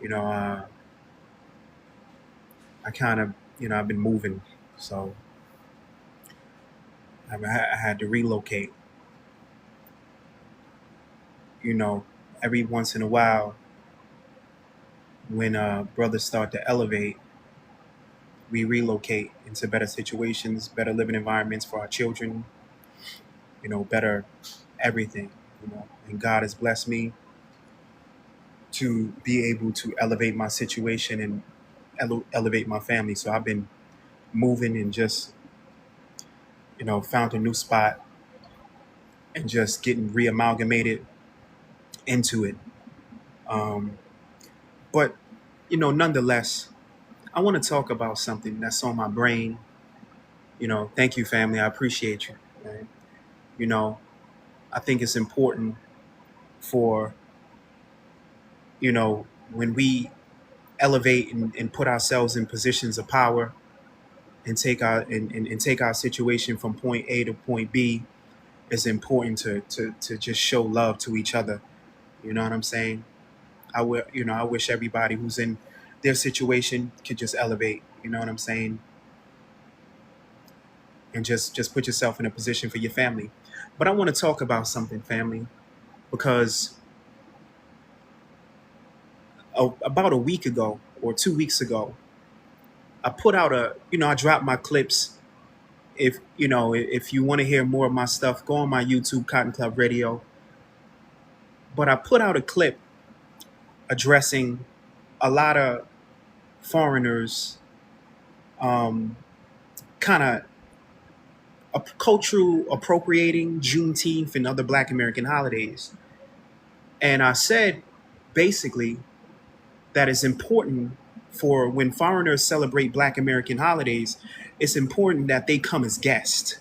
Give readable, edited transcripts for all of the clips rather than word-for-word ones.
You know, I kind of, I've been moving, so I had to relocate. You know, every once in a while, when brothers start to elevate, we relocate into better situations, better living environments for our children. Better everything. And God has blessed me to be able to elevate my situation and elevate my family. So I've been moving and just found a new spot and just getting reamalgamated into it. Um, but nonetheless, I want to talk about something that's on my brain. Thank you, family. I appreciate you. Right? You know, I think it's important for when we elevate and put ourselves in positions of power and take our situation from point A to point B. It's important to just show love to each other. You know what I'm saying? I wish everybody who's in their situation could just elevate. You know what I'm saying? And just put yourself in a position for your family. But I want to talk about something, family, because about a week ago or 2 weeks ago, I put out I dropped my clips. If you want to hear more of my stuff, go on my YouTube, Cotton Club Radio. But I put out a clip addressing a lot of foreigners, kind of cultural appropriating Juneteenth and other Black American holidays. And I said basically that it's important for when foreigners celebrate Black American holidays, it's important that they come as guests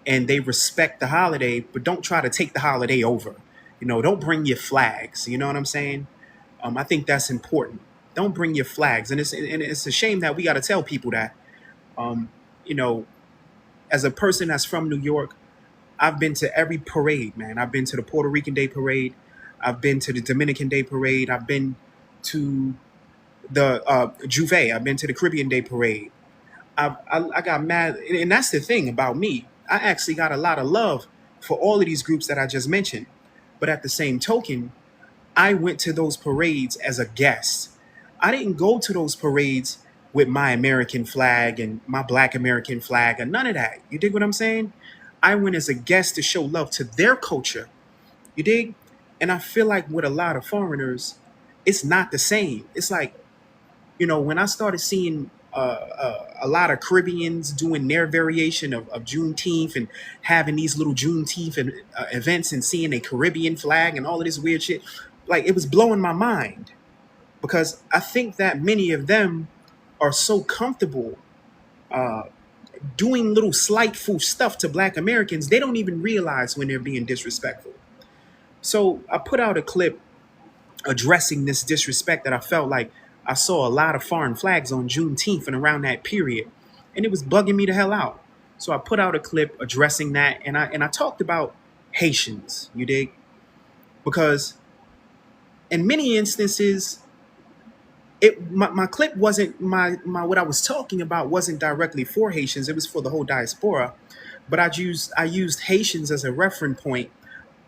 and they respect the holiday, but don't try to take the holiday over. Don't bring your flags. You know what I'm saying? I think that's important. Don't bring your flags, and it's a shame that we got to tell people that. Um, you know, as a person that's from New York, I've been to every parade, man. I've been to the Puerto Rican Day Parade. I've been to the Dominican Day Parade. I've been to the Juve. I've been to the Caribbean Day Parade. I got mad, and that's the thing about me. I actually got a lot of love for all of these groups that I just mentioned. But at the same token, I went to those parades as a guest. I didn't go to those parades with my American flag and my Black American flag and none of that. You dig what I'm saying? I went as a guest to show love to their culture. You dig? And I feel like with a lot of foreigners, it's not the same. It's like, when I started seeing a lot of Caribbeans doing their variation of Juneteenth and having these little Juneteenth events and seeing a Caribbean flag and all of this weird shit, like it was blowing my mind because I think that many of them are so comfortable uh, doing little slightful stuff to Black Americans, they don't even realize when they're being disrespectful. So I put out a clip addressing this disrespect that I felt like I saw a lot of foreign flags on Juneteenth and around that period, and it was bugging me the hell out. So I put out a clip addressing that, and I talked about Haitians. You dig? Because in many instances, my clip wasn't my what I was talking about wasn't directly for Haitians. It was for the whole diaspora, but I used Haitians as a reference point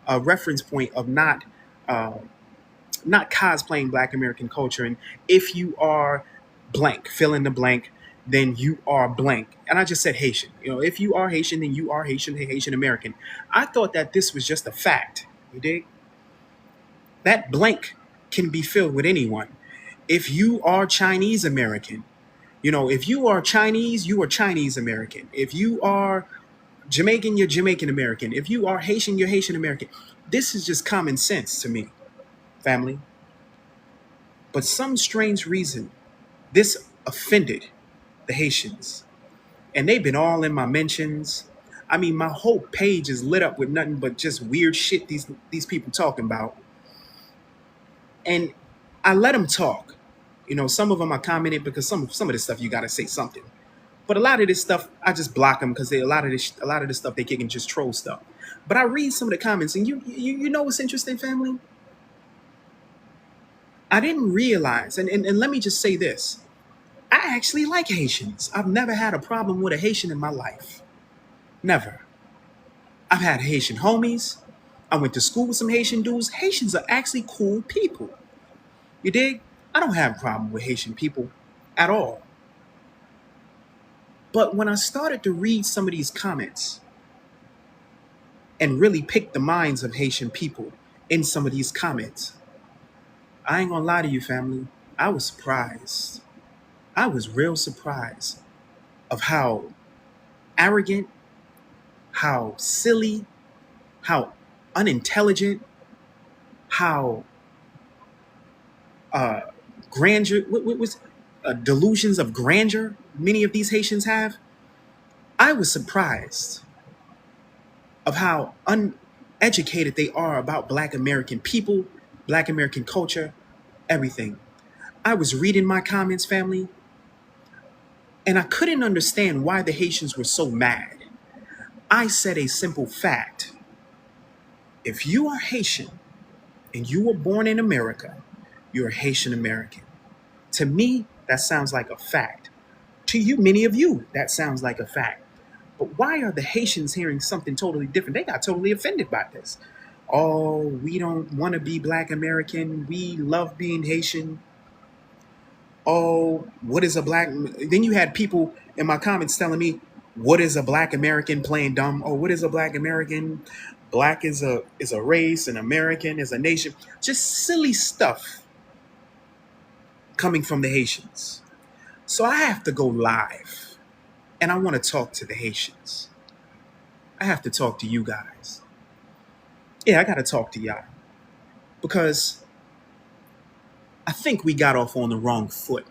of uh, not cosplaying Black American culture. And if you are blank, fill in the blank, then you are blank. And I just said Haitian. If you are Haitian, then you are Haitian, Haitian American. I thought that this was just a fact. You dig? That blank can be filled with anyone. If you are Chinese American, if you are Chinese, you are Chinese American. If you are Jamaican, you're Jamaican American. If you are Haitian, you're Haitian American. This is just common sense to me, family. But some strange reason, this offended the Haitians. And they've been all in my mentions. I mean, my whole page is lit up with nothing but just weird shit these people talking about. And I let them talk. Some of them I commented because some of this stuff you got to say something. But a lot of this stuff I just block them because a lot of this stuff they can just troll stuff. But I read some of the comments, and you know what's interesting, family? I didn't realize, and let me just say this. I actually like Haitians. I've never had a problem with a Haitian in my life. Never. I've had Haitian homies. I went to school with some Haitian dudes. Haitians are actually cool people. You dig? I don't have a problem with Haitian people at all. But when I started to read some of these comments and really pick the minds of Haitian people in some of these comments, I ain't gonna lie to you, family. I was surprised. I was real surprised of how arrogant, how silly, how unintelligent, how uh, grandeur, what was delusions of grandeur many of these Haitians have. I was surprised of how uneducated they are about Black American people, Black American culture, everything. I was reading my comments, family, and I couldn't understand why the Haitians were so mad. I said a simple fact. If you are Haitian and you were born in America, you're a Haitian American. To me, that sounds like a fact. To you, many of you, that sounds like a fact. But why are the Haitians hearing something totally different? They got totally offended by this. Oh, we don't want to be Black American. We love being Haitian. Oh, what is a Black? Then you had people in my comments telling me, what is a Black American playing dumb? Oh, what is a Black American? Black is a race, and American is a nation. Just silly stuff coming from the Haitians. So I have to go live and I want to talk to the Haitians. I have to talk to you guys. Yeah, I got to talk to y'all because I think we got off on the wrong foot.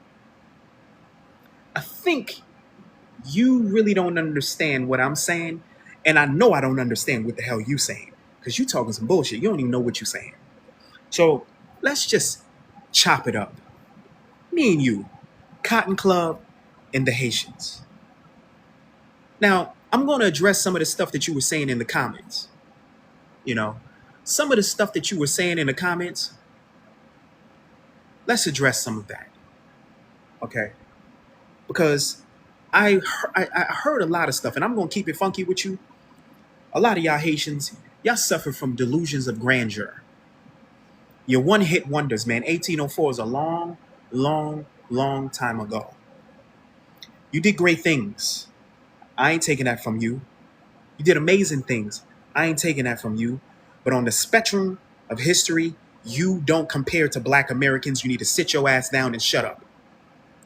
I think you really don't understand what I'm saying, and I know I don't understand what the hell you saying because you talking some bullshit. You don't even know what you're saying. So let's just chop it up. Me and you, Cotton Club and the Haitians. Now, I'm going to address some of the stuff that you were saying in the comments. You know, some of the stuff that you were saying in the comments, let's address some of that. Okay? Because I heard a lot of stuff, and I'm going to keep it funky with you. A lot of y'all Haitians, y'all suffer from delusions of grandeur. You're one-hit wonders, man. 1804 is a long, long, long time ago. You did great things. I ain't taking that from you. You did amazing things. I ain't taking that from you. But on the spectrum of history, you don't compare to Black Americans. You need to sit your ass down and shut up.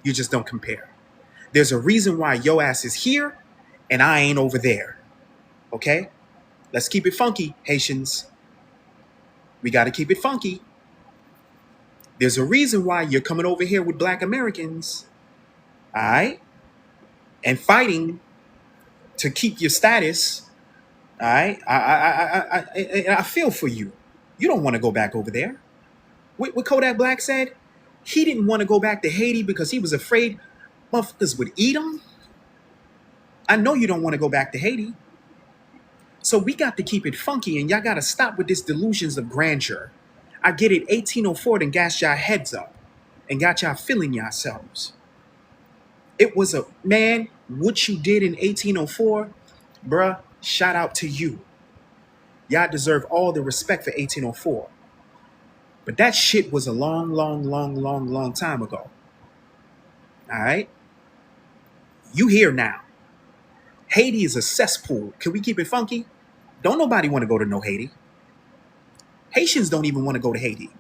You just don't compare. There's a reason why your ass is here and I ain't over there. Okay? Let's keep it funky, Haitians. We got to keep it funky. There's a reason why you're coming over here with Black Americans. All right? And fighting to keep your status. All right? I feel for you. You don't want to go back over there. What Kodak Black said? He didn't want to go back to Haiti because he was afraid motherfuckers would eat him. I know you don't want to go back to Haiti. So we got to keep it funky, and y'all got to stop with this delusions of grandeur. I get it, 1804 and gas y'all heads up and got y'all feeling yourselves. It was a, man, what you did in 1804, bruh, shout out to you. Y'all deserve all the respect for 1804. But that shit was a long, long, long, long, long time ago. All right? You here now. Haiti is a cesspool. Can we keep it funky? Don't nobody want to go to no Haiti. Haitians don't even want to go to Haiti.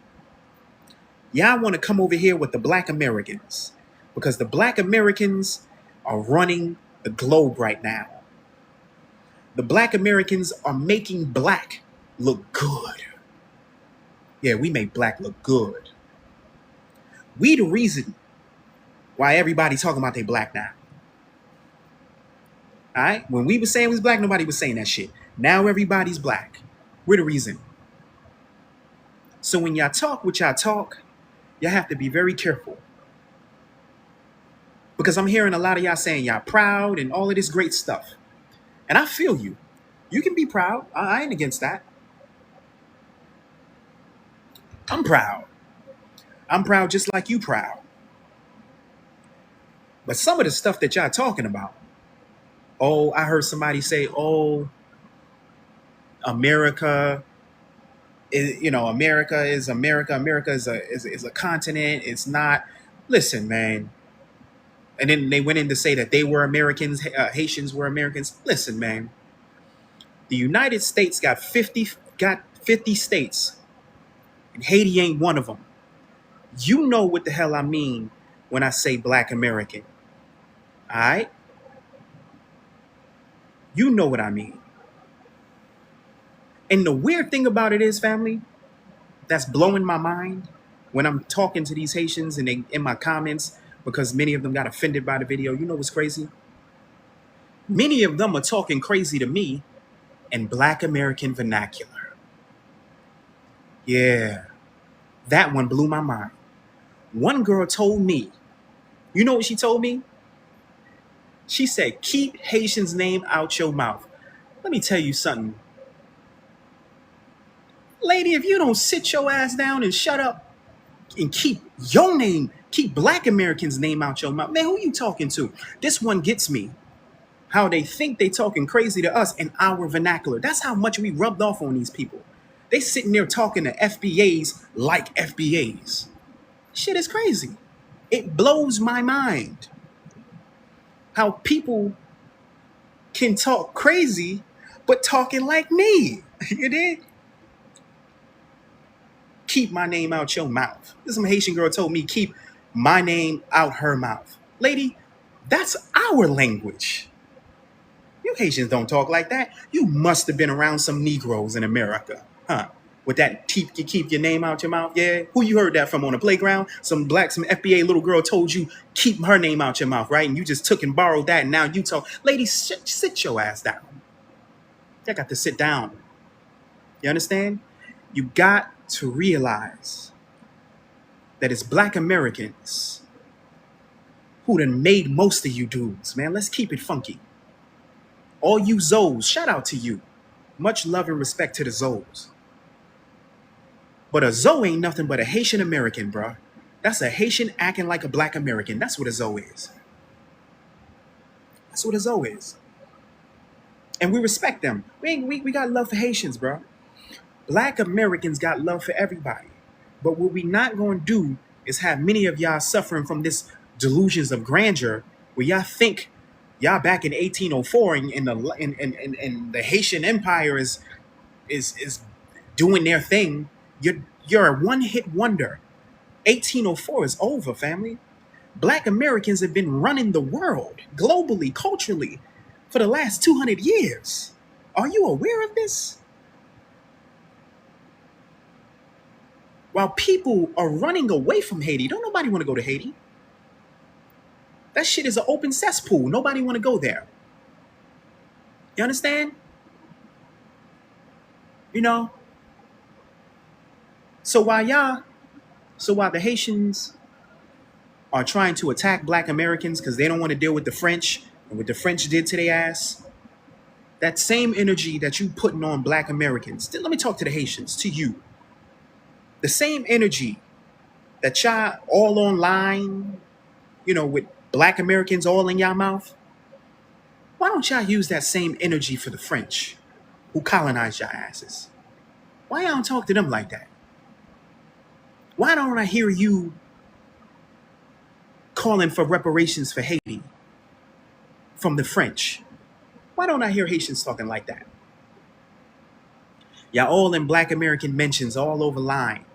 Y'all want to come over here with the Black Americans because the Black Americans are running the globe right now. The Black Americans are making Black look good. Yeah, we make Black look good. We the reason why everybody talking about they Black now. All right? When we were saying we was Black, nobody was saying that shit. Now everybody's Black. We're the reason. So when y'all talk what y'all talk, y'all have to be very careful. Because I'm hearing a lot of y'all saying y'all proud and all of this great stuff. And I feel you. You can be proud. I ain't against that. I'm proud. I'm proud just like you proud. But some of the stuff that y'all talking about, oh, I heard somebody say, oh, America is, America is America. America is a continent. It's not. Listen, man. And then they went in to say that they were Americans, Haitians were Americans. Listen, man. The United States got 50 states, and Haiti ain't one of them. You know what the hell I mean when I say Black American. All right? You know what I mean. And the weird thing about it is, family, that's blowing my mind when I'm talking to these Haitians and they in my comments, because many of them got offended by the video. You know what's crazy? Many of them are talking crazy to me in Black American vernacular. Yeah, that one blew my mind. One girl told me, you know what she told me? She said, keep Haitian's name out your mouth. Let me tell you something. Lady, if you don't sit your ass down and shut up and keep your name, keep Black Americans' name out your mouth. Man, who you talking to? This one gets me. How they think they talking crazy to us in our vernacular. That's how much we rubbed off on these people. They sitting there talking to FBAs like FBAs. Shit is crazy. It blows my mind how people can talk crazy but talking like me. You did? Keep my name out your mouth. This some Haitian girl told me keep my name out her mouth. Lady, that's our language. You Haitians don't talk like that. You must have been around some Negroes in America, huh? With that keep your name out your mouth, yeah? Who you heard that from on the playground? Some FBA little girl told you keep her name out your mouth, right? And you just took and borrowed that, and now you talk. Lady, sit your ass down. You got to sit down. You understand? You got to realize that it's Black Americans who done made most of you dudes, man. Let's keep it funky. All you Zoes, shout out to you. Much love and respect to the Zoes. But a Zoe ain't nothing but a Haitian American, bruh. That's a Haitian acting like a Black American. That's what a Zoe is. That's what a Zoe is. And we respect them. We got love for Haitians, bruh. Black Americans got love for everybody. But what we not going to do is have many of y'all suffering from this delusions of grandeur where y'all think y'all back in 1804 and the Haitian Empire is doing their thing. You're a one-hit wonder. 1804 is over, family. Black Americans have been running the world globally, culturally, for the last 200 years. Are you aware of this? While people are running away from Haiti, don't nobody want to go to Haiti. That shit is an open cesspool. Nobody want to go there. You understand? You know? So while the Haitians are trying to attack Black Americans because they don't want to deal with the French and what the French did to their ass, that same energy that you putting on Black Americans, let me talk to the Haitians, to you. The same energy that y'all all online, with Black Americans all in y'all mouth, why don't y'all use that same energy for the French who colonized y'all asses? Why y'all don't talk to them like that? Why don't I hear you calling for reparations for Haiti from the French? Why don't I hear Haitians talking like that? Y'all all in Black American mentions all over line,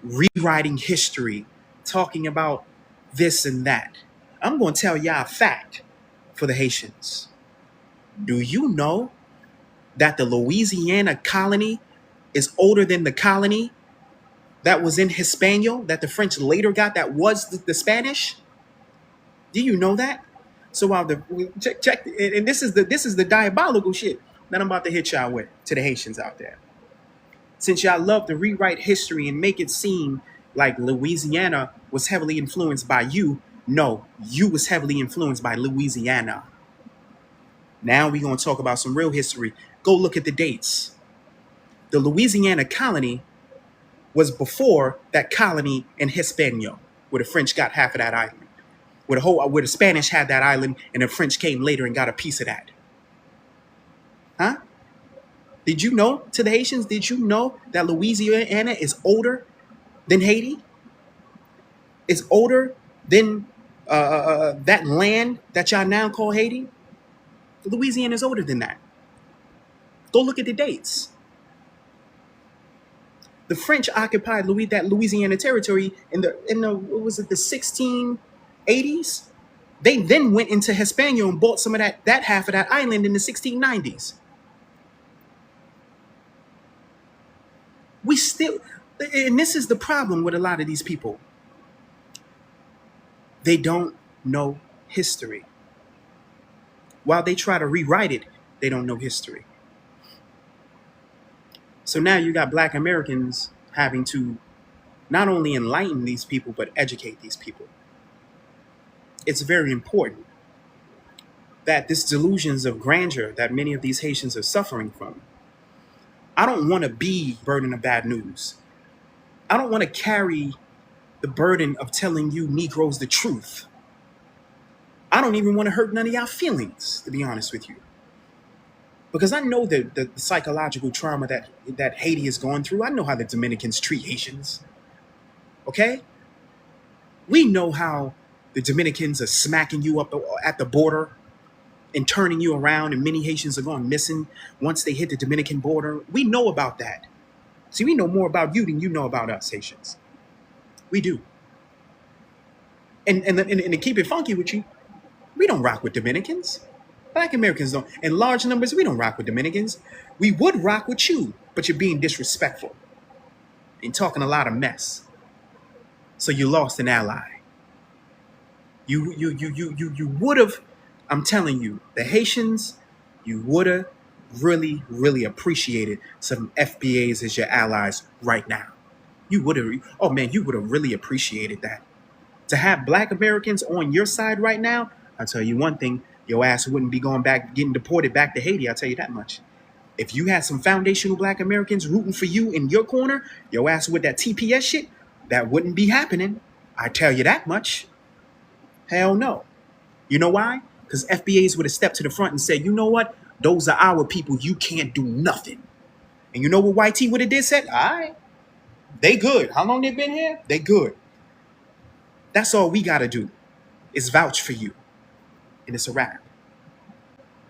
rewriting history, talking about this and that. I'm going to tell y'all a fact for the Haitians. Do you know that the Louisiana colony is older than the colony that was in Hispaniola that the French later got that was the Spanish? Do you know that? So while check, and this is the diabolical shit that I'm about to hit y'all with to the Haitians out there. Since y'all love to rewrite history and make it seem like Louisiana was heavily influenced by you, no, you was heavily influenced by Louisiana. Now we're going to talk about some real history. Go look at the dates. The Louisiana colony was before that colony in Hispaniola, where the French got half of that island, where the Spanish had that island, and the French came later and got a piece of that. Huh? Did you know, to the Haitians, did you know that Louisiana is older than Haiti? It's older than that land that y'all now call Haiti? Louisiana is older than that. Go look at the dates. The French occupied that Louisiana territory in the what was it, the 1680s? They then went into Hispaniola and bought some of that half of that island in the 1690s. We still, and this is the problem with a lot of these people. They don't know history. While they try to rewrite it, they don't know history. So now you got Black Americans having to not only enlighten these people, but educate these people. It's very important that this delusions of grandeur that many of these Haitians are suffering from. I don't want to be burden of bad news. I don't want to carry the burden of telling you Negroes the truth. I don't even want to hurt none of y'all feelings, to be honest with you. Because I know the psychological trauma that Haiti is going through. I know how the Dominicans treat Haitians. Okay? We know how the Dominicans are smacking you up at the border and turning you around, and many Haitians are going missing once they hit the Dominican border. We know about that. See, we know more about you than you know about us, Haitians. We do. And to keep it funky with you, we don't rock with Dominicans. Black Americans don't. In large numbers, we don't rock with Dominicans. We would rock with you, but you're being disrespectful and talking a lot of mess. So you lost an ally. You would have, I'm telling you, the Haitians, you would have really, really appreciated some FBAs as your allies right now. You would have, oh man, you would have really appreciated that. To have Black Americans on your side right now, I'll tell you one thing, your ass wouldn't be going back, getting deported back to Haiti, I'll tell you that much. If you had some foundational Black Americans rooting for you in your corner, your ass with that TPS shit, that wouldn't be happening. I tell you that much. Hell no. You know why? Because FBAs would have stepped to the front and said, you know what? Those are our people. You can't do nothing. And you know what YT would have did? Said, all right, they good. How long they been here? They good. That's all we got to do is vouch for you. And it's a wrap.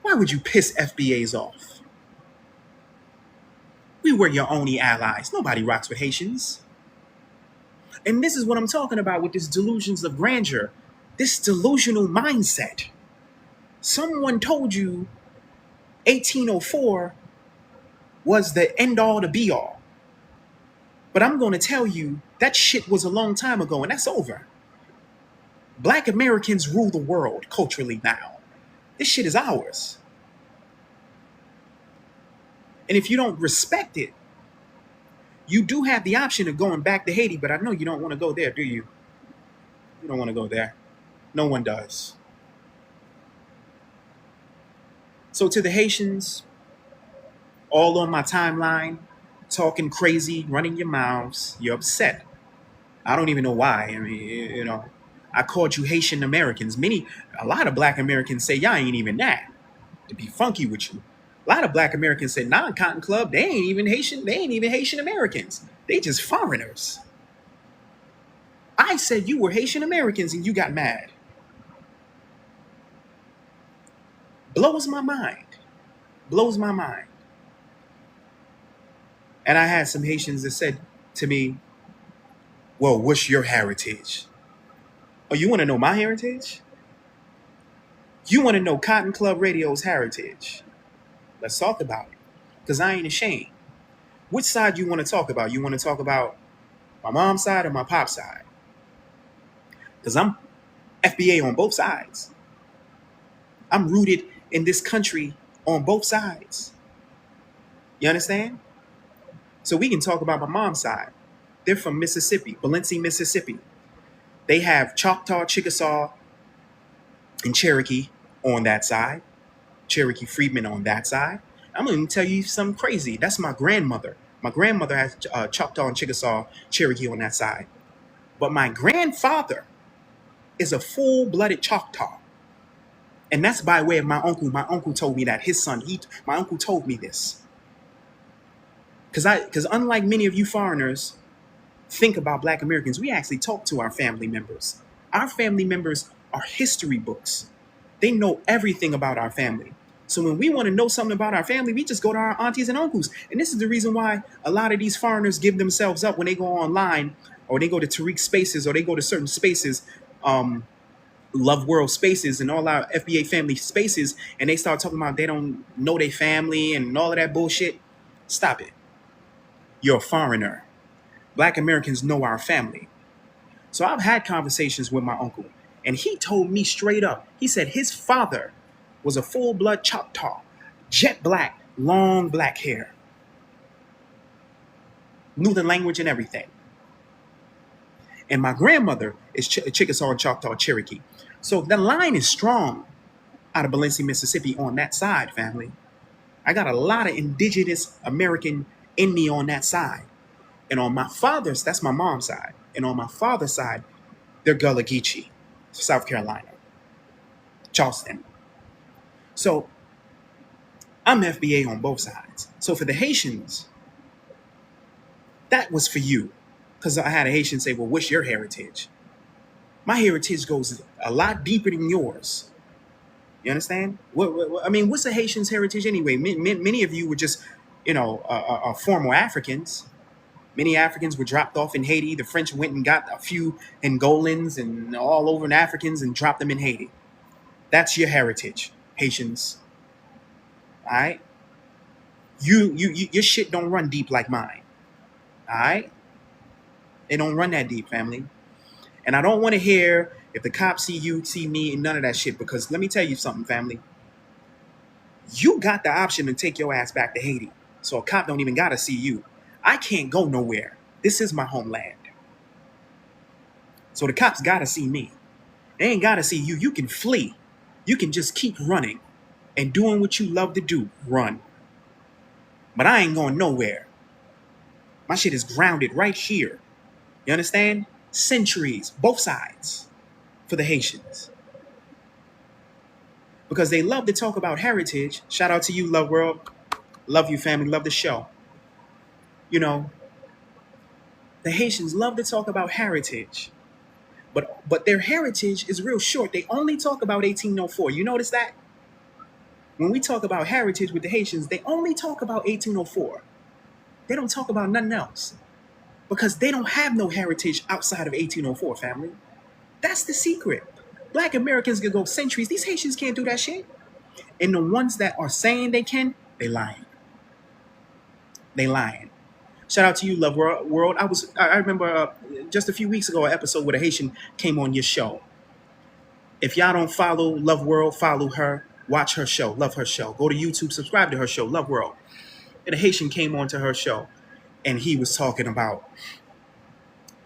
Why would you piss FBAs off? We were your only allies. Nobody rocks with Haitians. And this is what I'm talking about with this delusions of grandeur, this delusional mindset. Someone told you 1804 was the end all to be all. But I'm going to tell you that shit was a long time ago, and that's over. Black Americans rule the world culturally now. This shit is ours. And if you don't respect it, you do have the option of going back to Haiti, but I know you don't want to go there, do you? You don't want to go there. No one does. So to the Haitians, all on my timeline, talking crazy, running your mouths, you're upset. I don't even know why. I mean, you know, I called you Haitian Americans. A lot of Black Americans say, y'all ain't even that. To be funky with you. A lot of Black Americans say, non-Cotton Club, they ain't even Haitian Americans. They just foreigners. I said you were Haitian Americans and you got mad. Blows my mind. Blows my mind. And I had some Haitians that said to me, well, what's your heritage? Oh, you want to know my heritage? You want to know Cotton Club Radio's heritage? Let's talk about it, because I ain't ashamed. Which side you want to talk about? You want to talk about my mom's side or my pop's side? Because I'm FBA on both sides. I'm rooted in this country on both sides. You understand? So we can talk about my mom's side. They're from Mississippi, Biloxi, Mississippi. They have Choctaw, Chickasaw, and Cherokee on that side. Cherokee Freedmen on that side. I'm going to tell you something crazy. That's my grandmother. My grandmother has Choctaw and Chickasaw Cherokee on that side. But my grandfather is a full-blooded Choctaw. And that's by way of my uncle. My uncle told me that. His son, my uncle told me this. Because unlike many of you foreigners think about Black Americans, we actually talk to our family members. Our family members are history books. They know everything about our family. So when we want to know something about our family, we just go to our aunties and uncles. And this is the reason why a lot of these foreigners give themselves up when they go online, or they go to Tariq spaces, or they go to certain spaces, Love World spaces and all our FBA family spaces, and they start talking about they don't know their family and all of that bullshit. Stop it. You're a foreigner. Black Americans know our family. So I've had conversations with my uncle, and he told me straight up, he said his father was a full-blood Choctaw, jet black, long black hair, knew the language and everything. And my grandmother is Chickasaw and Choctaw Cherokee. So the line is strong out of Biloxi, Mississippi on that side, family. I got a lot of indigenous American in me on that side. And on my father's, that's my mom's side. And on my father's side, they're Gullah Geechee, South Carolina, Charleston. So I'm FBA on both sides. So for the Haitians, that was for you. Because I had a Haitian say, well, what's your heritage? My heritage goes a lot deeper than yours. You understand? I mean, what's a Haitian's heritage anyway? Many of you were just, formal Africans. Many Africans were dropped off in Haiti. The French went and got a few Angolans and all over Africans and dropped them in Haiti. That's your heritage, Haitians. All right? Your shit don't run deep like mine. All right? They don't run that deep, family. And I don't want to hear if the cops see you, see me, and none of that shit. Because let me tell you something, family. You got the option to take your ass back to Haiti. So a cop don't even got to see you. I can't go nowhere. This is my homeland. So the cops got to see me. They ain't got to see you. You can flee. You can just keep running and doing what you love to do. Run. But I ain't going nowhere. My shit is grounded right here. You understand? Centuries, both sides, for the Haitians. Because they love to talk about heritage. Shout out to you, Love World. Love you, family. Love the show. You know, the Haitians love to talk about heritage. But their heritage is real short. They only talk about 1804. You notice that? When we talk about heritage with the Haitians, they only talk about 1804. They don't talk about nothing else. Because they don't have no heritage outside of 1804, family. That's the secret. Black Americans can go centuries. These Haitians can't do that shit. And the ones that are saying they can, they lying. They lying. Shout out to you, Love World. I remember just a few weeks ago, an episode where a Haitian came on your show. If y'all don't follow Love World, follow her. Watch her show. Love her show. Go to YouTube, subscribe to her show, Love World. And a Haitian came on to her show. And he was talking about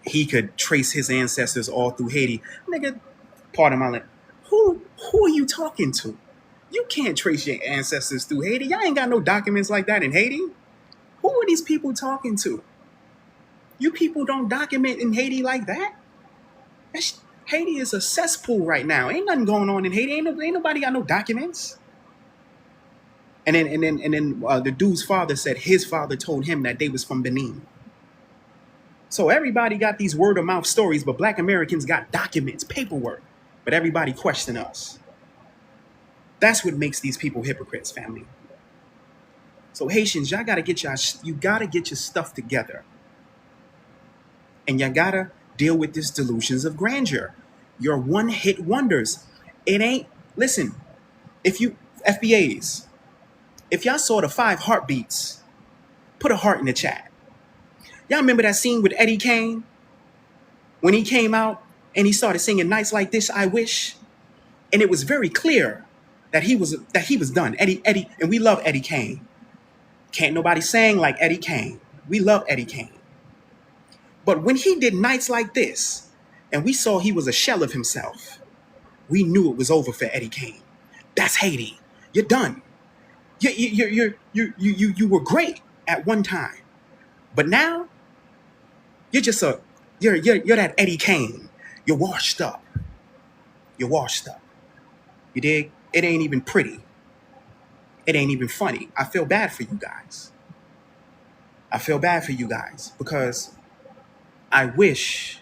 he could trace his ancestors all through Haiti. Nigga, pardon my language. Who are you talking to? You can't trace your ancestors through Haiti. Y'all ain't got no documents like that in Haiti. Who are these people talking to? You people don't document in Haiti like that? Haiti is a cesspool right now. Ain't nothing going on in Haiti. Ain't nobody got no documents. And then the dude's father said his father told him that they was from Benin. So everybody got these word of mouth stories, but Black Americans got documents, paperwork. But everybody question us. That's what makes these people hypocrites, family. So Haitians, y'all gotta get your stuff together. And y'all gotta deal with this delusions of grandeur. You're one-hit wonders. It ain't, listen, if you, FBAs, if y'all saw the 5 heartbeats, put a heart in the chat. Y'all remember that scene with Eddie Kane? When he came out and he started singing Nights Like This, I Wish. And it was very clear that he was done. Eddie, and we love Eddie Kane. Can't nobody sing like Eddie Kane. We love Eddie Kane. But when he did Nights Like This, and we saw he was a shell of himself, we knew it was over for Eddie Kane. That's Haiti. You're done. You were great at one time, But now you're just you're that Eddie Kane. You're washed up. You're washed up. You dig? It ain't even pretty. It ain't even funny. I feel bad for you guys. I feel bad for you guys because I wish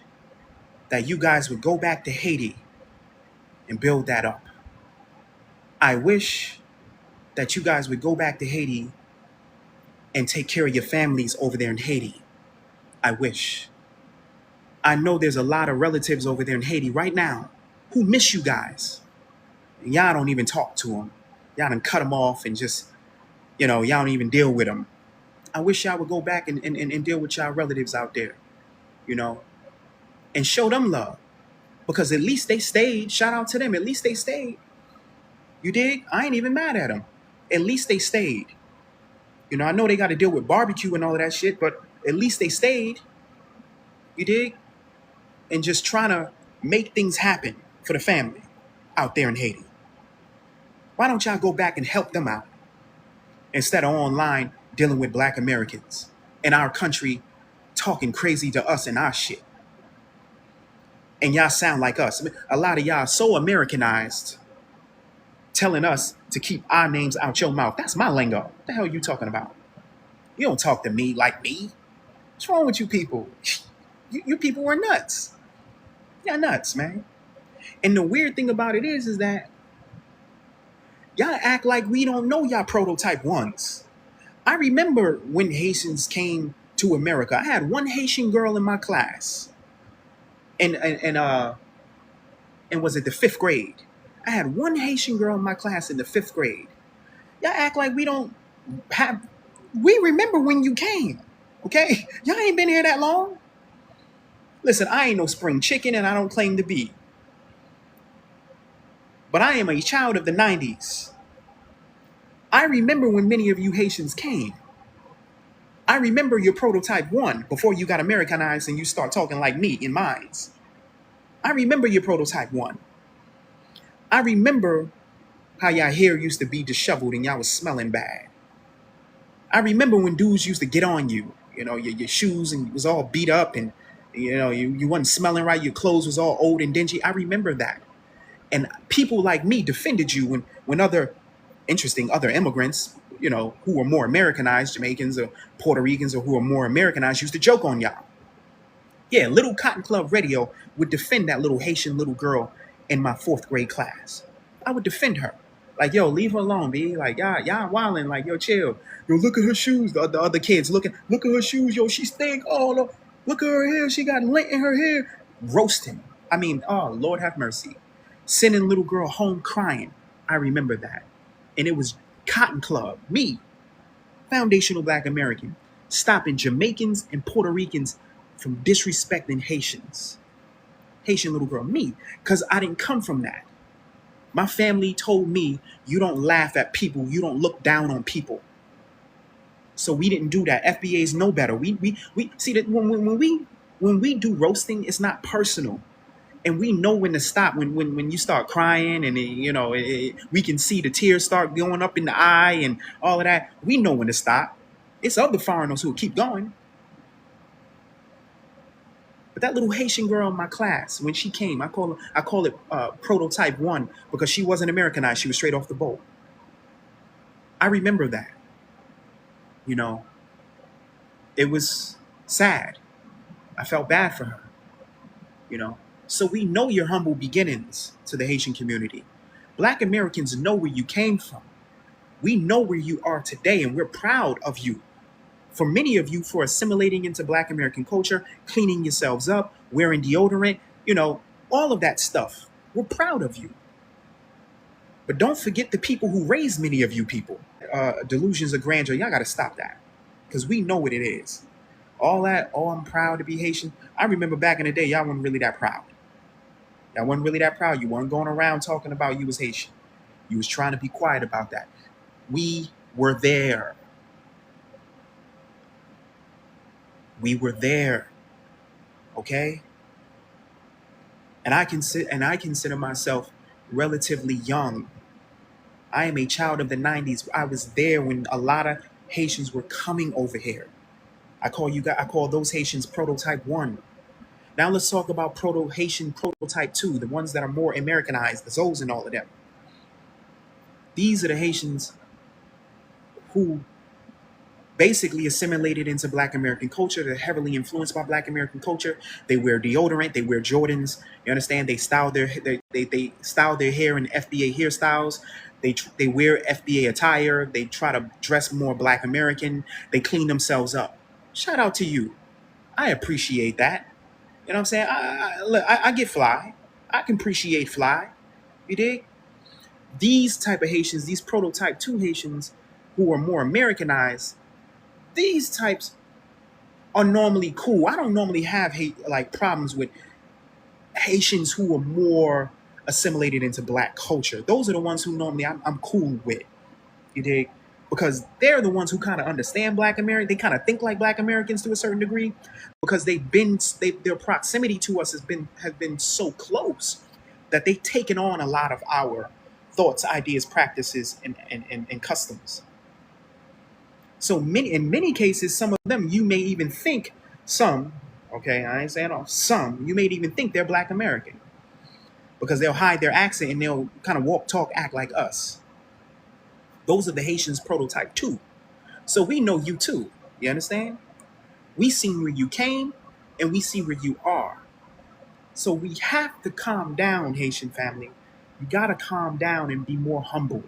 that you guys would go back to Haiti and build that up. I wish that you guys would go back to Haiti and take care of your families over there in Haiti. I wish. I know there's a lot of relatives over there in Haiti right now who miss you guys. And y'all don't even talk to them. Y'all done cut them off and just, y'all don't even deal with them. I wish y'all would go back and deal with y'all relatives out there, and show them love. Because at least they stayed. Shout out to them. At least they stayed. You dig? I ain't even mad at them. At least they stayed. I know they got to deal with barbecue and all of that shit, but at least they stayed. You dig? And just trying to make things happen for the family out there in Haiti. Why don't y'all go back and help them out instead of online dealing with Black Americans in our country talking crazy to us and our shit? And y'all sound like us. A lot of y'all are so Americanized, telling us to keep our names out your mouth. That's my lingo. What the hell are you talking about? You don't talk to me like me. What's wrong with you people? You people are nuts. Y'all nuts, man. And the weird thing about it is that y'all act like we don't know y'all prototype ones. I remember when Haitians came to America. I had one Haitian girl in my class. And was it the 5th grade? I had one Haitian girl in my class in the 5th grade. Y'all act like we don't have. We remember when you came, okay? Y'all ain't been here that long. Listen, I ain't no spring chicken and I don't claim to be. But I am a child of the 90s. I remember when many of you Haitians came. I remember your prototype one before you got Americanized and you start talking like me in minds. I remember your prototype one. I remember how y'all hair used to be disheveled and y'all was smelling bad. I remember when dudes used to get on you, your shoes and was all beat up and, you wasn't smelling right. Your clothes was all old and dingy. I remember that. And people like me defended you when other immigrants, who were more Americanized, Jamaicans or Puerto Ricans or who were more Americanized, used to joke on y'all. Yeah, Little Cotton Club Radio would defend that little Haitian little girl in my 4th grade class. I would defend her. Like, yo, leave her alone, B. Like, y'all wilding. Like, yo, chill. Yo, look at her shoes. The other kids look at her shoes. Yo, she stink. Oh, no. Look at her hair. She got lint in her hair. Roasting. I mean, oh, Lord have mercy. Sending little girl home crying. I remember that. And it was Cotton Club, me, foundational Black American, stopping Jamaicans and Puerto Ricans from disrespecting Haitians. Haitian little girl, me, because I didn't come from that. My family told me, you don't laugh at people, you don't look down on people. So we didn't do that. FBAs know better. We see that when we do roasting, it's not personal. And we know when to stop. When you start crying and we can see the tears start going up in the eye and all of that. We know when to stop. It's other foreigners who keep going. But that little Haitian girl in my class, when she came, I call it prototype one because she wasn't Americanized. She was straight off the boat. I remember that. It was sad. I felt bad for her. So we know your humble beginnings to the Haitian community. Black Americans know where you came from. We know where you are today, and we're proud of you. For many of you, for assimilating into Black American culture, cleaning yourselves up, wearing deodorant, all of that stuff. We're proud of you. But don't forget the people who raised many of you people. Delusions of grandeur, y'all got to stop that. Because we know what it is. All that, I'm proud to be Haitian. I remember back in the day, y'all weren't really that proud. Y'all wasn't really that proud. You weren't going around talking about you was Haitian. You was trying to be quiet about that. We were there. We were there. Okay? And I consider myself relatively young. I am a child of the 90s. I was there when a lot of Haitians were coming over here. I call those Haitians prototype one. Now let's talk about proto Haitian prototype two, the ones that are more Americanized, the Zoes and all of them. These are the Haitians who basically assimilated into Black American culture. They're heavily influenced by Black American culture. They wear deodorant. They wear Jordans. You understand? They style their hair in FBA hairstyles. They wear FBA attire. They try to dress more Black American. They clean themselves up. Shout out to you. I appreciate that. You know what I'm saying? I get fly. I can appreciate fly. You dig? These type of Haitians, these prototype two Haitians who are more Americanized, these types are normally cool. I don't normally have like problems with Haitians who are more assimilated into Black culture. Those are the ones who normally I'm cool with. You dig? Because they're the ones who kind of understand Black American. They kind of think like Black Americans to a certain degree, because their proximity to us has been so close that they've taken on a lot of our thoughts, ideas, practices, and customs. So in many cases, some of them you may even think some, okay, I ain't saying all, some, you may even think they're Black American because they'll hide their accent and they'll kind of walk, talk, act like us. Those are the Haitians prototype too. So we know you too. You understand? We seen where you came and we see where you are. So we have to calm down, Haitian family. You gotta calm down and be more humble.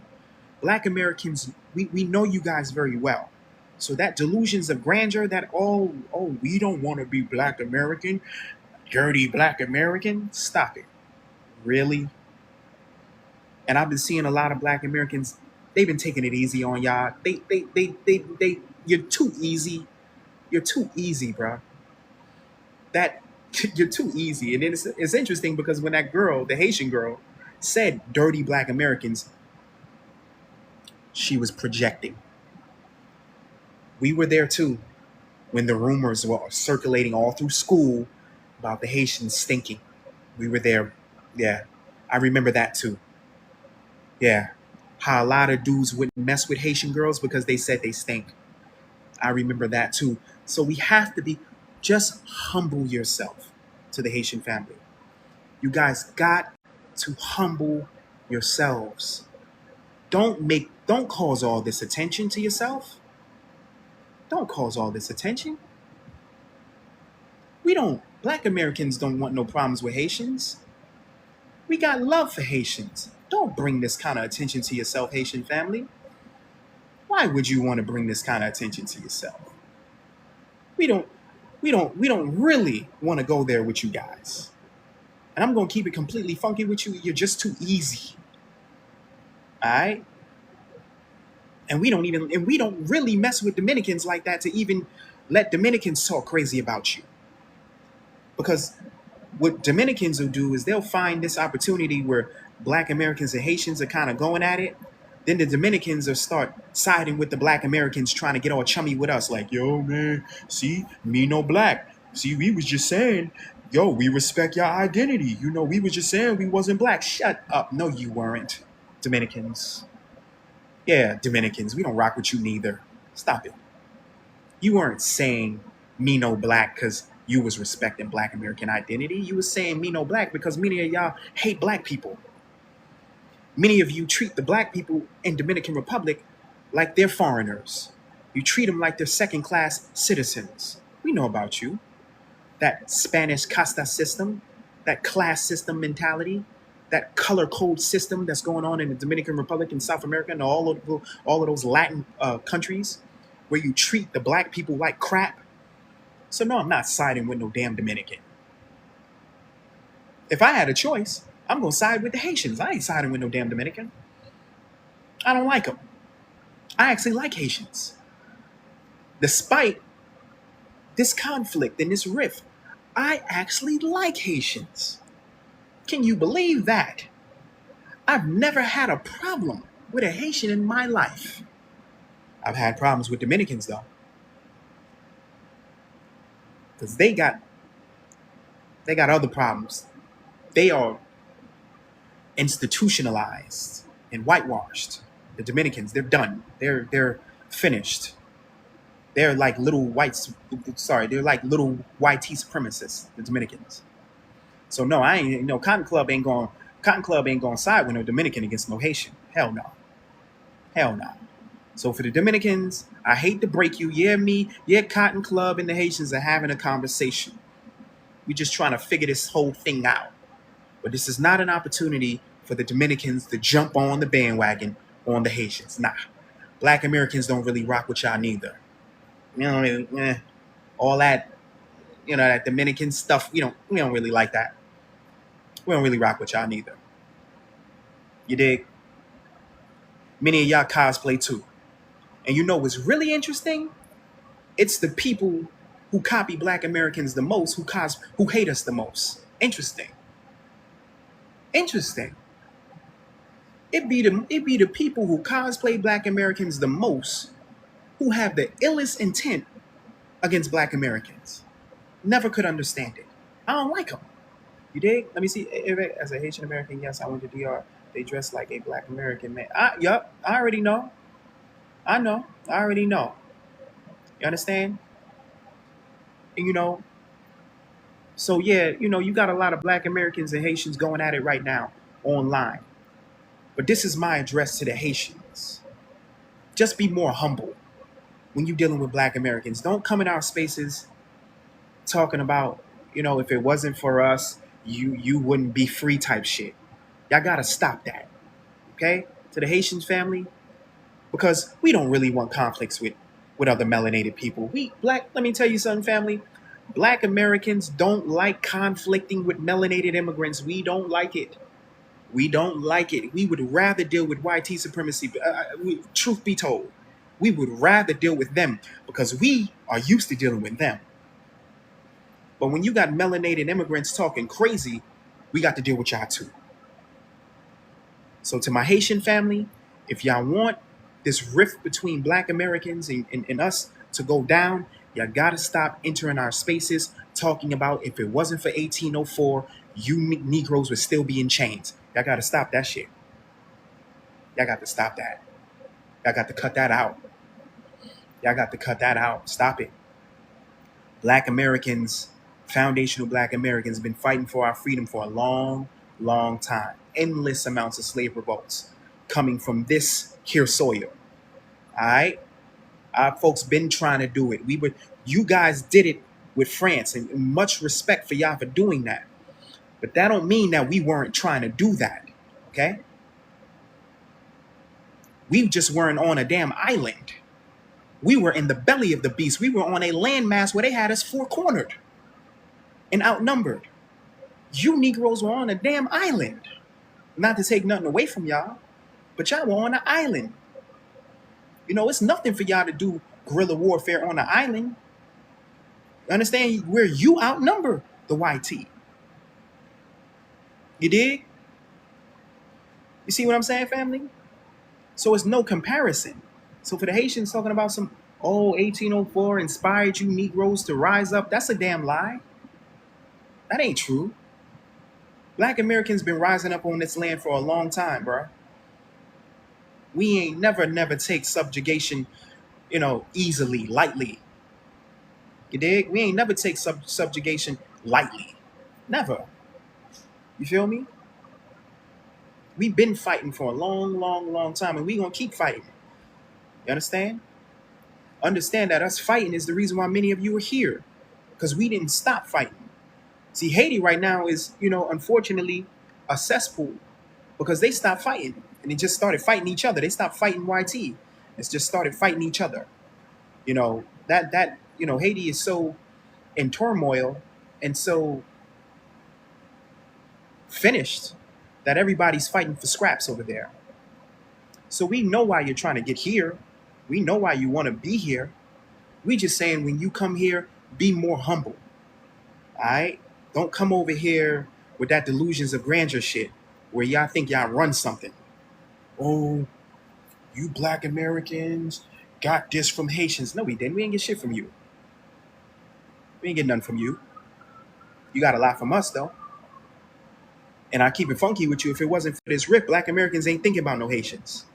Black Americans, we know you guys very well. So that delusions of grandeur, that we don't want to be Black American, dirty Black American, stop it. Really? And I've been seeing a lot of Black Americans, they've been taking it easy on y'all. You're too easy. You're too easy, bro. That you're too easy. And it's interesting because when that girl, the Haitian girl, said dirty Black Americans, she was projecting. We were there too when the rumors were circulating all through school about the Haitians stinking. We were there. Yeah. I remember that too. Yeah. How a lot of dudes wouldn't mess with Haitian girls because they said they stink. I remember that too. So we have to just humble yourself to the Haitian family. You guys got to humble yourselves. Don't cause all this attention to yourself. Don't cause all this attention. Black Americans don't want no problems with Haitians. We got love for Haitians. Don't bring this kind of attention to yourself, Haitian family. Why would you want to bring this kind of attention to yourself? We don't really want to go there with you guys. And I'm going to keep it completely funky with you. You're just too easy. All right? And we don't really mess with Dominicans like that to even let Dominicans talk crazy about you. Because what Dominicans will do is they'll find this opportunity where Black Americans and Haitians are kind of going at it. Then the Dominicans will start siding with the Black Americans, trying to get all chummy with us. Like, yo, man, see, me no Black. See, we was just saying, yo, we respect your identity. You know, we was just saying we wasn't Black. Shut up. No, you weren't. Dominicans. Yeah, Dominicans, we don't rock with you neither. Stop it. You weren't saying me no Black because you was respecting Black American identity. You was saying me no Black because many of y'all hate Black people. Many of you treat the Black people in Dominican Republic like they're foreigners. You treat them like they're second-class citizens. We know about you. That Spanish casta system, that class system mentality, that color code system that's going on in the Dominican Republic and South America and all of those Latin countries where you treat the Black people like crap. So no, I'm not siding with no damn Dominican. If I had a choice, I'm going to side with the Haitians. I ain't siding with no damn Dominican. I don't like them. I actually like Haitians. Despite this conflict and this rift, I actually like Haitians. Can you believe that? I've never had a problem with a Haitian in my life. I've had problems with Dominicans though. Because they got other problems. They are institutionalized and whitewashed. The Dominicans, they're done. They're finished. They're like little whites. Sorry, they're like little white supremacists, the Dominicans. So no, I ain't. No, Cotton Club ain't going. Cotton Club ain't going to side with no Dominican against no Haitian. Hell no. Hell no. So for the Dominicans, I hate to break you. Yeah, me. Yeah, Cotton Club and the Haitians are having a conversation. We just trying to figure this whole thing out. But this is not an opportunity for the Dominicans to jump on the bandwagon on the Haitians. Nah. Black Americans don't really rock with y'all neither. You know, all that, that Dominican stuff, we don't really like that. We don't really rock with y'all neither. You dig? Many of y'all cosplay too. And you know what's really interesting? It's the people who copy Black Americans the most who hate us the most. Interesting. Interesting. It be the people who cosplay Black Americans the most who have the illest intent against Black Americans. Never could understand it. I don't like them. You dig? Let me see. As a Haitian American, yes, I went to DR. They dress like a Black American man. Yup, I already know. I know. I already know. You understand? And so yeah, you got a lot of Black Americans and Haitians going at it right now online. But this is my address to the Haitians. Just be more humble when you're dealing with Black Americans. Don't come in our spaces talking about, if it wasn't for us, you wouldn't be free type shit. Y'all gotta stop that. Okay? To the Haitians family, because we don't really want conflicts with other melanated people. Let me tell you something, family. Black Americans don't like conflicting with melanated immigrants. We don't like it. We don't like it. We would rather deal with YT supremacy. Truth be told, we would rather deal with them because we are used to dealing with them. But when you got melanated immigrants talking crazy, we got to deal with y'all too. So to my Haitian family, if y'all want this rift between Black Americans and us to go down, y'all got to stop entering our spaces talking about if it wasn't for 1804, you Negroes would still be in chains. Y'all got to stop that shit. Y'all got to stop that. Y'all got to cut that out. Y'all got to cut that out. Stop it. Black Americans, foundational Black Americans, have been fighting for our freedom for a long, long time. Endless amounts of slave revolts coming from this here soil. All right? Our folks been trying to do it. You guys did it with France, and much respect for y'all for doing that. But that don't mean that we weren't trying to do that, okay? We just weren't on a damn island. We were in the belly of the beast. We were on a landmass where they had us four-cornered and outnumbered. You Negroes were on a damn island. Not to take nothing away from y'all, but y'all were on an island. It's nothing for y'all to do guerrilla warfare on an island. Understand where you outnumber the YT. You dig? You see what I'm saying, family? So it's no comparison. So for the Haitians talking about 1804 inspired you Negroes to rise up, that's a damn lie. That ain't true. Black Americans been rising up on this land for a long time, bro. We ain't never take subjugation, easily, lightly. You dig? We ain't never take subjugation lightly. Never. You feel me? We've been fighting for a long, long, long time, and we gonna keep fighting. You understand? Understand that us fighting is the reason why many of you are here, because we didn't stop fighting. See, Haiti right now is, unfortunately, a cesspool because they stopped fighting and they just started fighting each other. They stopped fighting YT. It's just started fighting each other. Haiti is so in turmoil and so finished that everybody's fighting for scraps over there. So we know why you're trying to get here. We know why you want to be here. We just saying when you come here, be more humble. All right? Don't come over here with that delusions of grandeur shit where y'all think y'all run something. Oh, you Black Americans got this from Haitians. No, we didn't. We didn't get shit from you. We ain't get nothing from you. You got a lot from us, though. And I keep it funky with you. If it wasn't for this rift, Black Americans ain't thinking about no Haitians.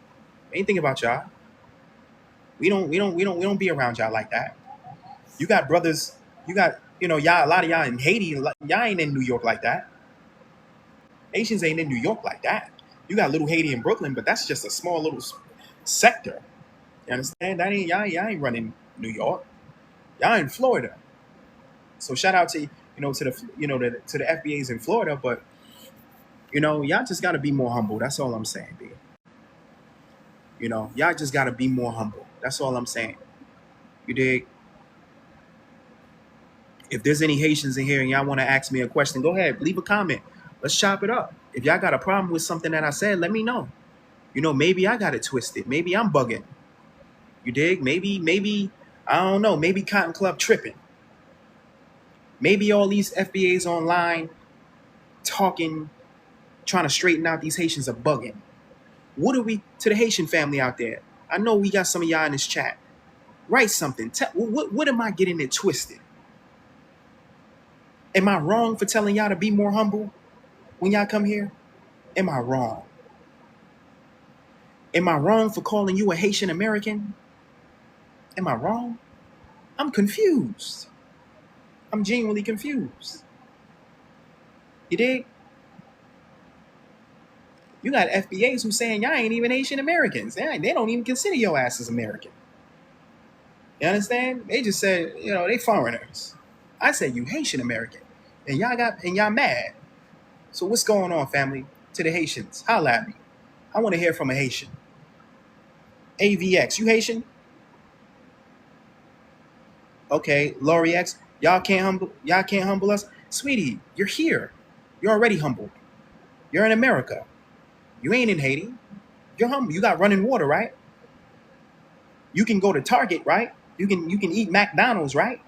They ain't thinking about y'all. We don't be around y'all like that. You got brothers, you got, y'all, a lot of y'all in Haiti, y'all ain't in New York like that. Haitians ain't in New York like that. You got little Haiti in Brooklyn, but that's just a small little sector. You understand? That ain't y'all ain't running New York. Y'all in Florida. So shout out to to the to the FBAs in Florida, but y'all just gotta be more humble. That's all I'm saying, B. Y'all just gotta be more humble. That's all I'm saying. You dig? If there's any Haitians in here and y'all want to ask me a question, go ahead, leave a comment. Let's chop it up. If y'all got a problem with something that I said, let me know. Maybe I got it twisted. Maybe I'm bugging. You dig? Maybe I don't know. Maybe Cotton Club tripping. Maybe all these FBAs online talking, trying to straighten out these Haitians are bugging. What are we to the Haitian family out there? I know we got some of y'all in this chat. Write something. What am I getting it twisted? Am I wrong for telling y'all to be more humble when y'all come here? Am I wrong? Am I wrong for calling you a Haitian American? Am I wrong? I'm confused. I'm genuinely confused. You dig? You got FBAs who saying y'all ain't even Haitian Americans. They don't even consider your ass as American. You understand? They just said, they foreigners. I said you Haitian American. And y'all mad. So what's going on, family? To the Haitians, holla at me. I want to hear from a Haitian. AVX, you Haitian? Okay, Laurie X, y'all can't humble us. Sweetie, you're here. You're already humbled. You're in America. You ain't in Haiti. You're humble. You got running water, right? You can go to Target, right? You can eat McDonald's, right?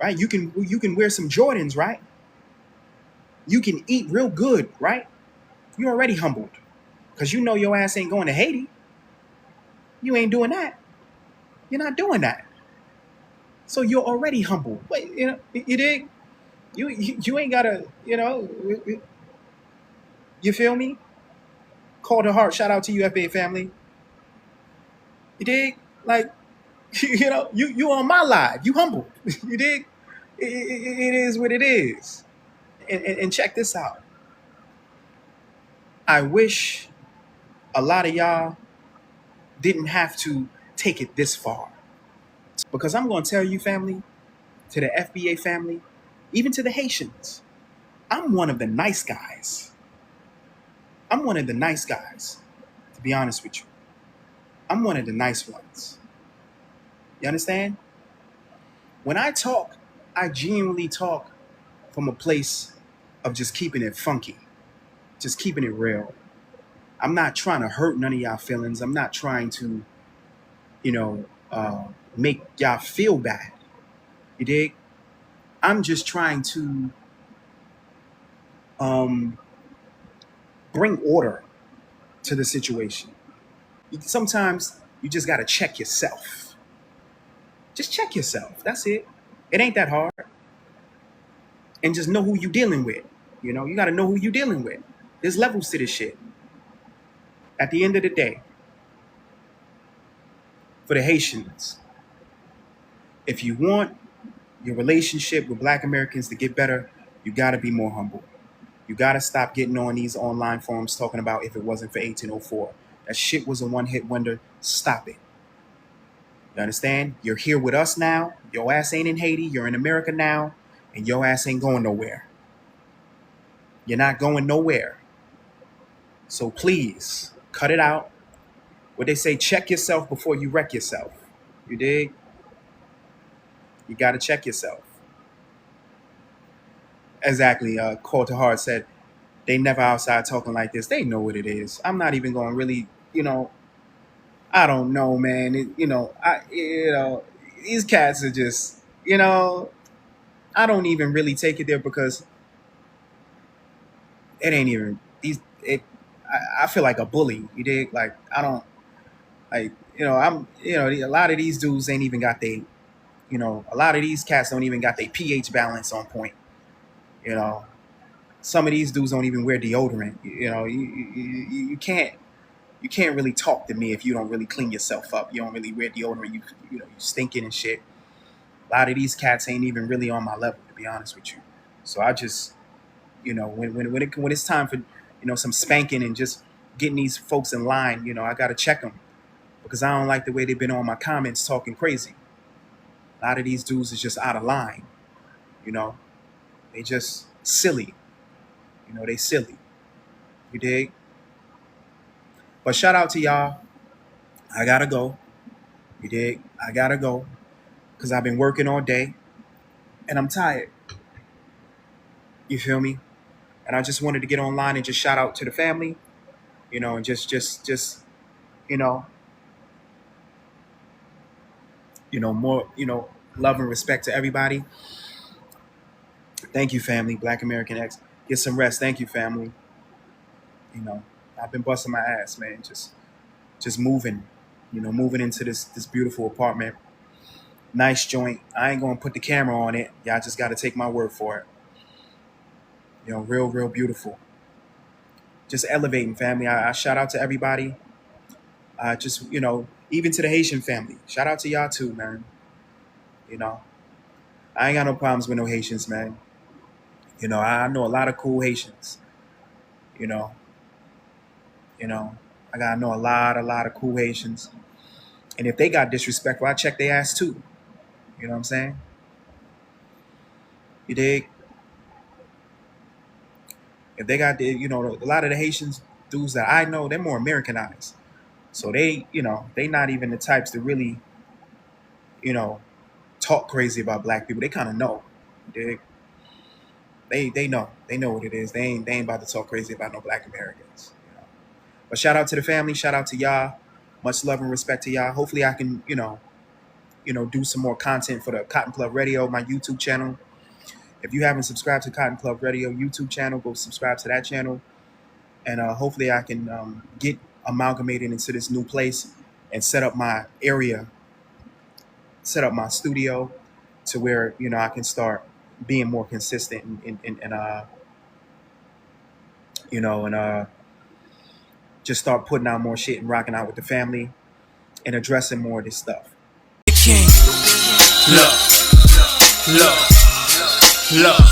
Right? You can wear some Jordans, right? You can eat real good, right? You're already humbled. Because your ass ain't going to Haiti. You ain't doing that. You're not doing that. So you're already humble. Wait, you dig? You ain't gotta, you feel me? Call to heart. Shout out to you, FBA family. You dig? Like, you on my live. You humble. You dig? It is what it is. And check this out. I wish a lot of y'all didn't have to take it this far. Because I'm going to tell you, family, to the FBA family, even to the Haitians, I'm one of the nice guys. I'm one of the nice guys, to be honest with you. I'm one of the nice ones. You understand? When I talk, I genuinely talk from a place of just keeping it funky, just keeping it real. I'm not trying to hurt none of y'all feelings. I'm not trying to, make y'all feel bad. You dig? I'm just trying to bring order to the situation. Sometimes you just got to check yourself. Just check yourself. That's it. It ain't that hard. And just know who you dealing with. You got to know who you dealing with. There's levels to this shit. At the end of the day, for the Haitians, if you want your relationship with Black Americans to get better, you got to be more humble. You got to stop getting on these online forums talking about if it wasn't for 1804. That shit was a one-hit wonder. Stop it. You understand? You're here with us now. Your ass ain't in Haiti. You're in America now. And your ass ain't going nowhere. You're not going nowhere. So please, cut it out. What they say, check yourself before you wreck yourself. You dig? You got to check yourself. Exactly. Call to Heart said, they never outside talking like this. They know what it is. I'm not even going to really, I don't know, man. These cats are just, I don't even really take it there because it ain't even, I feel like a bully. You dig? Like, I don't, like, a lot of these dudes ain't even got a lot of these cats don't even got their pH balance on point. Some of these dudes don't even wear deodorant. You can't. you can't really talk to me if you don't really clean yourself up. You don't really wear deodorant. You stinking and shit. A lot of these cats ain't even really on my level, to be honest with you. So I just, when it's time for, some spanking and just getting these folks in line, I gotta check them because I don't like the way they've been on my comments talking crazy. A lot of these dudes is just out of line. They just silly. They silly. You dig? But shout out to y'all. I gotta go. You dig? I gotta go because I've been working all day and I'm tired. You feel me? And I just wanted to get online and just shout out to the family, and just more, love and respect to everybody. Thank you, family. Black American X. Get some rest. Thank you, family. I've been busting my ass, man. Just moving, moving into this beautiful apartment. Nice joint. I ain't gonna put the camera on it. Y'all just gotta take my word for it. Real beautiful. Just elevating, family. I shout out to everybody. Even to the Haitian family. Shout out to y'all too, man. I ain't got no problems with no Haitians, man. I know a lot of cool Haitians. I know a lot of cool Haitians. And if they got disrespectful, I check their ass too. You know what I'm saying? You dig? If they got a lot of the Haitians dudes that I know, they're more Americanized. So they not even the types to really, talk crazy about black people. They kind of know. You dig? They know what it is. They ain't about to talk crazy about no black Americans. But shout out to the family. Shout out to y'all. Much love and respect to y'all. Hopefully I can, do some more content for the Cotton Club Radio, my YouTube channel. If you haven't subscribed to Cotton Club Radio YouTube channel, go subscribe to that channel. And hopefully I can get amalgamated into this new place and set up my area, set up my studio to where, I can start being more consistent and just start putting out more shit and rocking out with the family and addressing more of this stuff. King. Look,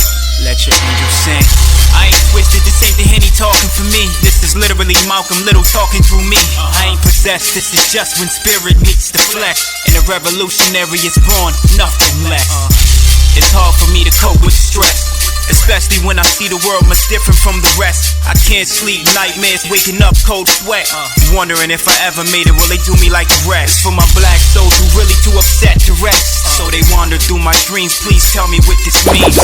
let your angel sing. I ain't twisted, this ain't the Henny talking for me. This is literally Malcolm Little talking through me. I ain't possessed, this is just when spirit meets the flesh, and a revolutionary is born, nothing less. It's hard for me to cope with stress, especially when I see the world much different from the rest. I can't sleep, nightmares, waking up, cold sweat, wondering if I ever made it, will they do me like the rest? It's for my black souls who really too upset to rest, so they wander through my dreams. Please tell me what this means.